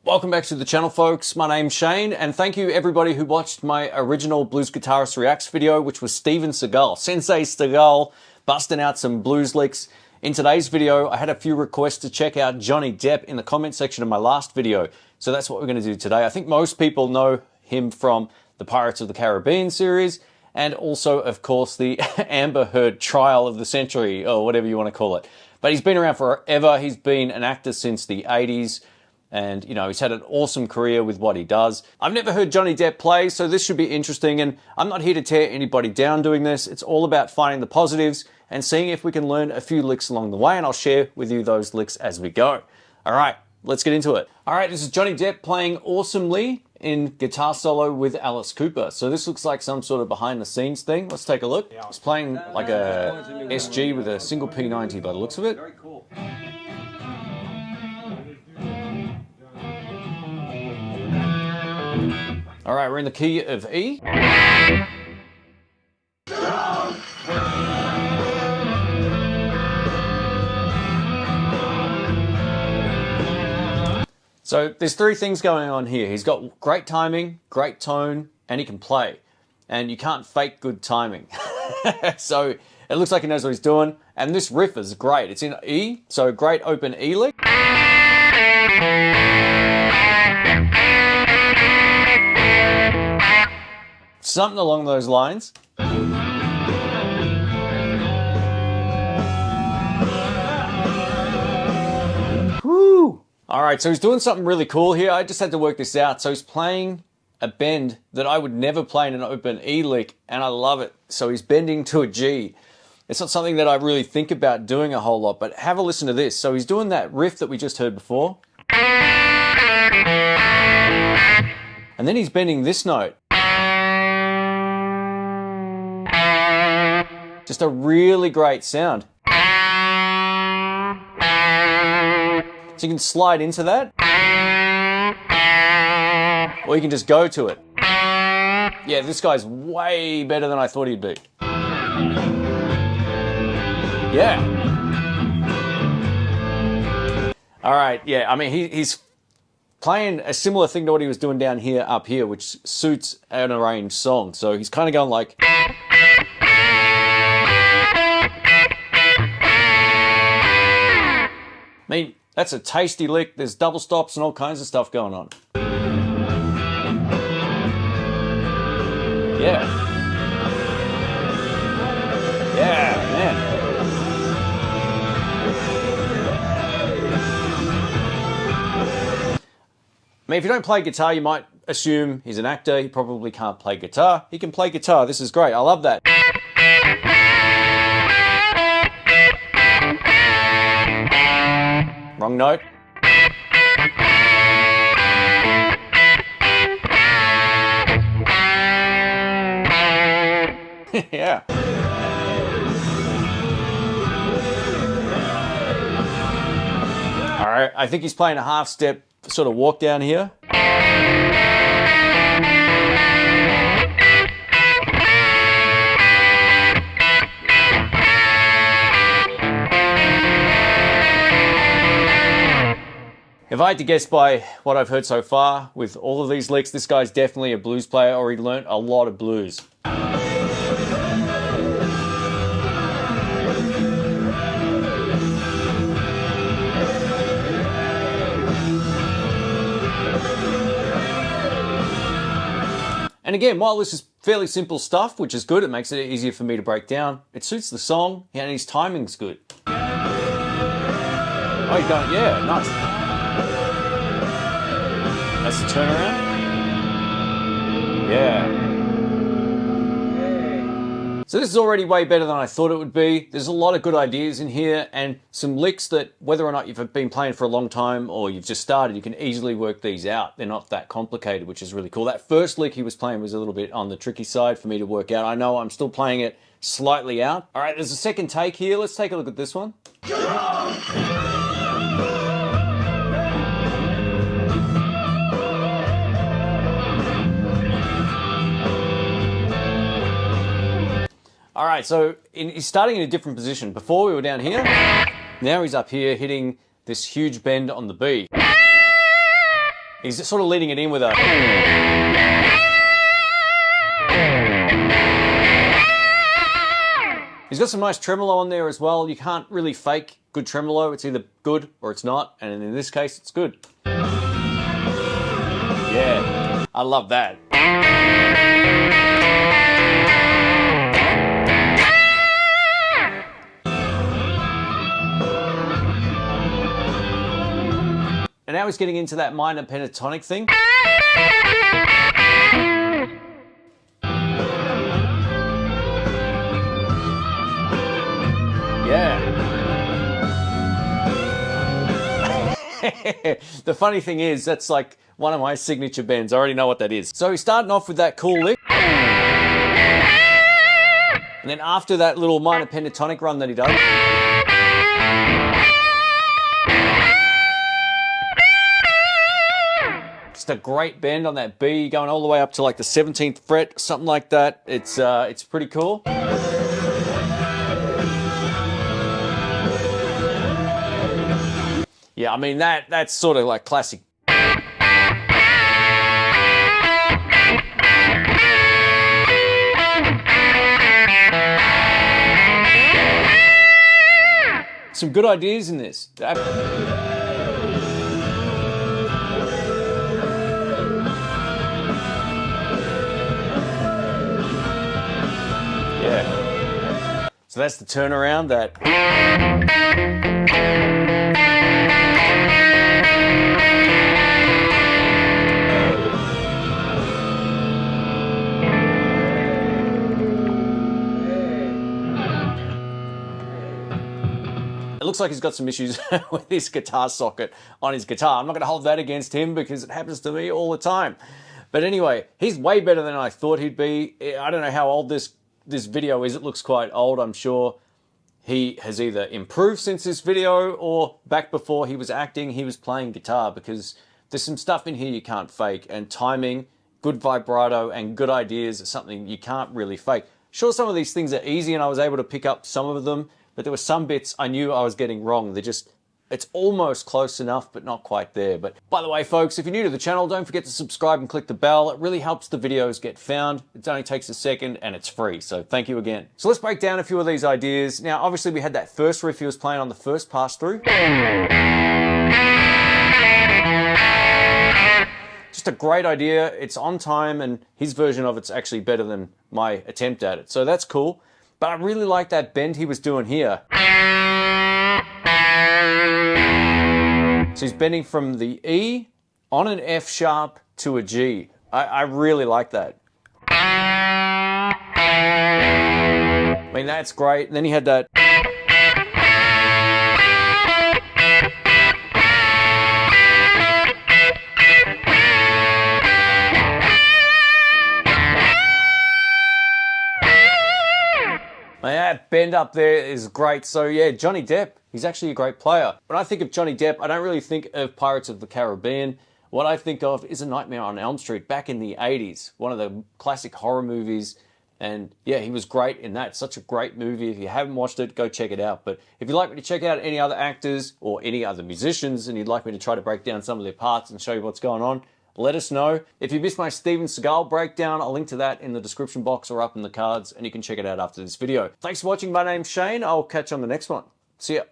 Welcome back to the channel, folks. My name's Shane, and thank you everybody who watched my original Blues Guitarist Reacts video, which was Steven Seagal, Sensei Seagal, busting out some blues licks. In today's video, I had a few requests to check out Johnny Depp in the comment section of my last video, so that's what we're going to do today. I think most people know him from the Pirates of the Caribbean series, and also, of course, the Amber Heard trial of the century, or whatever you want to call it. But he's been around forever. He's been an actor since the 80s. And, you know, he's had an awesome career with what he does. I've never heard Johnny Depp play, so this should be interesting. And I'm not here to tear anybody down doing this. It's all about finding the positives and seeing if we can learn a few licks along the way. And I'll share with you those licks as we go. All right, let's get into it. All right, this is Johnny Depp playing awesomely in guitar solo with Alice Cooper. So this looks like some sort of behind the scenes thing. Let's take a look. He's playing like a SG with a single P90 by the looks of it. Very cool. All right, we're in the key of E. So there's three things going on here. He's got great timing, great tone, and he can play. And you can't fake good timing. So it looks like he knows what he's doing. And this riff is great. It's in E, so great open E lick. Something along those lines. Woo! All right, so he's doing something really cool here. I just had to work this out. So he's playing a bend that I would never play in an open E lick, and I love it. So he's bending to a G. It's not something that I really think about doing a whole lot, but have a listen to this. So he's doing that riff that we just heard before. And then he's bending this note. Just a really great sound. So you can slide into that, or you can just go to it. Yeah, this guy's way better than I thought he'd be. Yeah. All right, yeah, I mean, he's playing a similar thing to what he was doing down here, up here, which suits an arranged song. So he's kind of going like... I mean, that's a tasty lick. There's double stops and all kinds of stuff going on. Yeah. Yeah, man. I mean, if you don't play guitar, you might assume he's an actor. He probably can't play guitar. He can play guitar. This is great. I love that. Wrong note. Yeah. All right, I think he's playing a half step sort of walk down here. If I had to guess by what I've heard so far with all of these licks, this guy's definitely a blues player, or he learnt a lot of blues. And again, while this is fairly simple stuff, which is good, it makes it easier for me to break down, it suits the song, and his timing's good. Oh, he's going, yeah, nice. That's the turnaround. Yeah. So this is already way better than I thought it would be. There's a lot of good ideas in here and some licks that whether or not you've been playing for a long time or you've just started, you can easily work these out. They're not that complicated, which is really cool. That first lick he was playing was a little bit on the tricky side for me to work out. I know I'm still playing it slightly out. All right, there's a second take here. Let's take a look at this one. All right, so he's starting in a different position. Before we were down here, now he's up here hitting this huge bend on the B. He's just sort of leading it in with a... He's got some nice tremolo on there as well. You can't really fake good tremolo. It's either good or it's not, and in this case, it's good. Yeah, I love that. And now he's getting into that minor pentatonic thing. Yeah. The funny thing is, that's like one of my signature bends. I already know what that is. So he's starting off with that cool lick. And then after that little minor pentatonic run that he does, just a great bend on that B, going all the way up to like the 17th fret, something like that. It's pretty cool. Yeah, I mean, that's sort of like classic. Some good ideas in this. Yeah. So that's the turnaround that... It looks like he's got some issues with his guitar socket on his guitar. I'm not going to hold that against him because it happens to me all the time. But anyway, he's way better than I thought he'd be. I don't know how old this video is. It looks quite old. I'm sure he has either improved since this video or back before he was acting, he was playing guitar, because there's some stuff in here you can't fake, and timing, good vibrato, and good ideas are something you can't really fake. Sure, some of these things are easy and I was able to pick up some of them, but there were some bits I knew I was getting wrong. It's almost close enough, but not quite there. But by the way, folks, if you're new to the channel, don't forget to subscribe and click the bell. It really helps the videos get found. It only takes a second and it's free. So thank you again. So let's break down a few of these ideas. Now, obviously we had that first riff he was playing on the first pass through. Just a great idea. It's on time and his version of it's actually better than my attempt at it. So that's cool. But I really like that bend he was doing here. So he's bending from the E on an F sharp to a G. I really like that. I mean, that's great. And then he had that. That bend up there is great. So yeah, Johnny Depp, he's actually a great player. When I think of Johnny Depp, I don't really think of Pirates of the Caribbean. What I think of is A Nightmare on Elm Street back in the 80s, one of the classic horror movies. And yeah, he was great in that. Such a great movie. If you haven't watched it, go check it out. But if you'd like me to check out any other actors or any other musicians and you'd like me to try to break down some of their parts and show you what's going on, let us know. If you missed my Steven Seagal breakdown, I'll link to that in the description box or up in the cards, and you can check it out after this video. Thanks for watching. My name's Shane. I'll catch you on the next one. See ya.